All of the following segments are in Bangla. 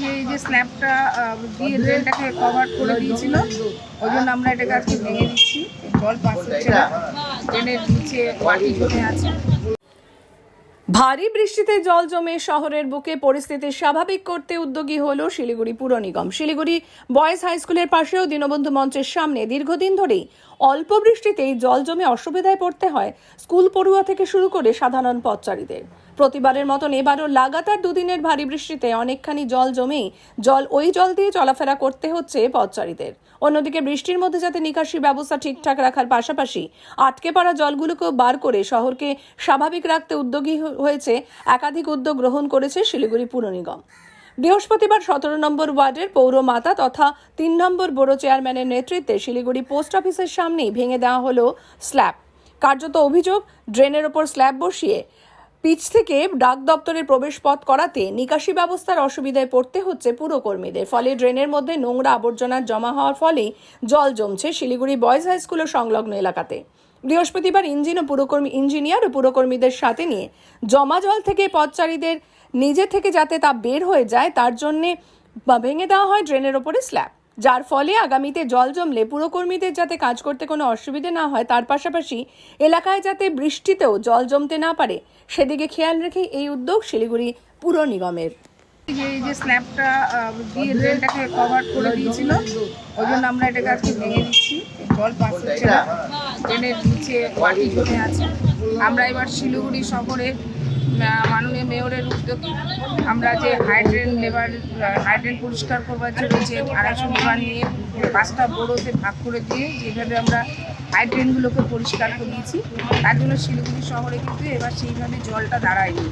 এই যে স্ল্যাবটা দিয়ে ড্রেনটাকে কভার করে দিয়েছিল, ওই জন্য আমরা এটাকে আজকে ভেঙে দিচ্ছি। জল পাস হচ্ছে না, ড্রেনের নিচে মাটি জমে আছে। ভারী বৃষ্টিতে জল জমে শহরের বুকে পরিস্থিতি স্বাভাবিক করতে উদ্যোগী হলো শিলিগুড়ি পুর নিগম। শিলিগুড়ি বয়েজ হাই স্কুলের পাশেও দীনবন্ধু মঞ্চের সামনে দীর্ঘদিন ধরেই অল্প বৃষ্টিতেই জল জমে অসুবিধায় পড়তে হয় স্কুল পড়ুয়া থেকে শুরু করে সাধারণ পথচারীদের। প্রতিবারের মতন এবারও লাগাতার দুদিনের ভারী বৃষ্টিতে অনেকখানি জল জমেই ওই জল দিয়ে চলাফেরা করতে হচ্ছে পথচারীদের। অন্যদিকে বৃষ্টির মধ্যে যাতে নিকাশি ব্যবস্থা ঠিকঠাক রাখার পাশাপাশি আটকে পড়া জলগুলোকেও বার করে শহরকে স্বাভাবিক রাখতে উদ্যোগী হয়েছে। একাধিক উদ্যোগ গ্রহণ করেছে শিলিগুড়ি পুর নিগম। বৃহস্পতিবার 17 নম্বর ওয়ার্ডের পৌরমাতা তথা 3 নম্বর বড় চেয়ারম্যানের নেতৃত্বে শিলিগুড়ি পোস্ট অফিসের সামনেই ভেঙে দেওয়া হলো স্ল্যাব। কার্যত অভিযোগ, ড্রেনের ওপর স্ল্যাব বসিয়ে পিচ থেকে ডাক দপ্তরের প্রবেশ পথ করাতে নিকাশি ব্যবস্থার অসুবিধায় পড়তে হচ্ছে পুরকর্মীদের। ফলে ড্রেনের মধ্যে নোংরা আবর্জনা জমা হওয়ার ফলেই জল জমছে শিলিগুড়ি বয়েজ হাই স্কুলের সংলগ্ন এলাকাতে। বৃহস্পতিবার ইঞ্জিনিয়ার ও পুরকর্মীদের সাথে নিয়ে জমা জল থেকে পথচারীদের নিজে থেকে যাতে তা বের হয়ে যায় তার জন্যে ভেঙে দেওয়া হয় ড্রেনের ওপরে স্ল্যাব, যার ফলে আগামীতে জল জমলে পুরকর্মীদের যাতে কাজ করতে কোনো অসুবিধে না হয়, তার পাশাপাশি এলাকায় যাতে বৃষ্টিতেও জল জমতে না পারে সেদিকে খেয়াল রেখে এই উদ্যোগ শিলিগুড়ি পুর নিগমের। এই যে স্ল্যাবটা দিয়ে ড্রেনটাকে কভার করে দিয়েছিল, ওই জন্য আমরা এটাকে আজকে ভেঙে দিচ্ছি। জল পাস হচ্ছে না, ড্রেনের নিচে মাটি জমে আছে। আমরা এবার শিলিগুড়ি শহরে মাননীয় মেয়রের উদ্যোগে আমরা যে হাইড্রেন পরিষ্কার করবার জন্য যে 250 লেবার নিয়ে 5টা বড়োতে ভাগ করে দিয়ে যেভাবে আমরা হাইড্রেনগুলোকে পরিষ্কার করিয়েছি, তার জন্য শিলিগুড়ি শহরে কিন্তু এবার সেইভাবে জলটা দাঁড়ায়নি।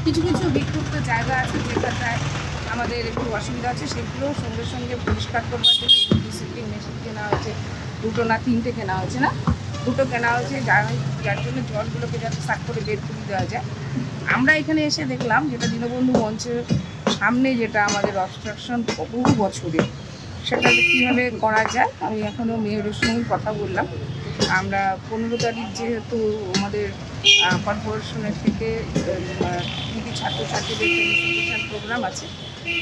কিছু কিছু বিক্ষুব্ধ জায়গা আছে যেখানটায় আমাদের একটু অসুবিধা আছে, সেগুলো সঙ্গে সঙ্গে পরিষ্কার করবার জন্য ডিসিপ্লিন মেশিন কেনা হয়েছে। 2টো না 3টে কেনা হয়েছে, না 2টো কেনা হয়েছে, যার জন্য জলগুলোকে যাতে সাক করে বের করে দেওয়া যায়। আমরা এখানে এসে দেখলাম যেটা দীনবন্ধু মঞ্চের সামনে যেটা আমাদের অবস্ট্রাকশন বহু বছরে, সেটা কীভাবে করা যায় আমি এখনও মেয়রের সঙ্গে কথা বললাম। আমরা 15 তারিখ যেহেতু আমাদের কর্পোরেশনের থেকে ছাত্রছাত্রীদের প্রেজেন্টেশন প্রোগ্রাম আছে,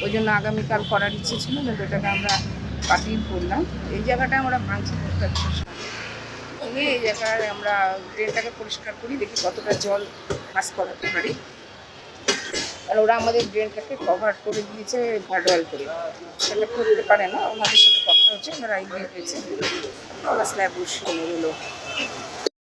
ওই জন্য আগামীকাল করার ইচ্ছে ছিল, কিন্তু এটাকে আমরা বাতিল করলাম। এই জায়গাটা আমরা ভাঙছি করতে এই জায়গায় আমরা ড্রেনটাকে পরিষ্কার করি, দেখি কতটা জল পাস করাতে পারি। আর ওরা আমাদের ড্রেনটাকে কভার করে দিয়েছে ভার্ডওয়াল করে, সেটা করতে পারে না। ওনাদের সাথে কথা হচ্ছে, ওনারা এগিয়ে পেয়েছে, ওরা স্ল্যাব বসিয়ে হলো।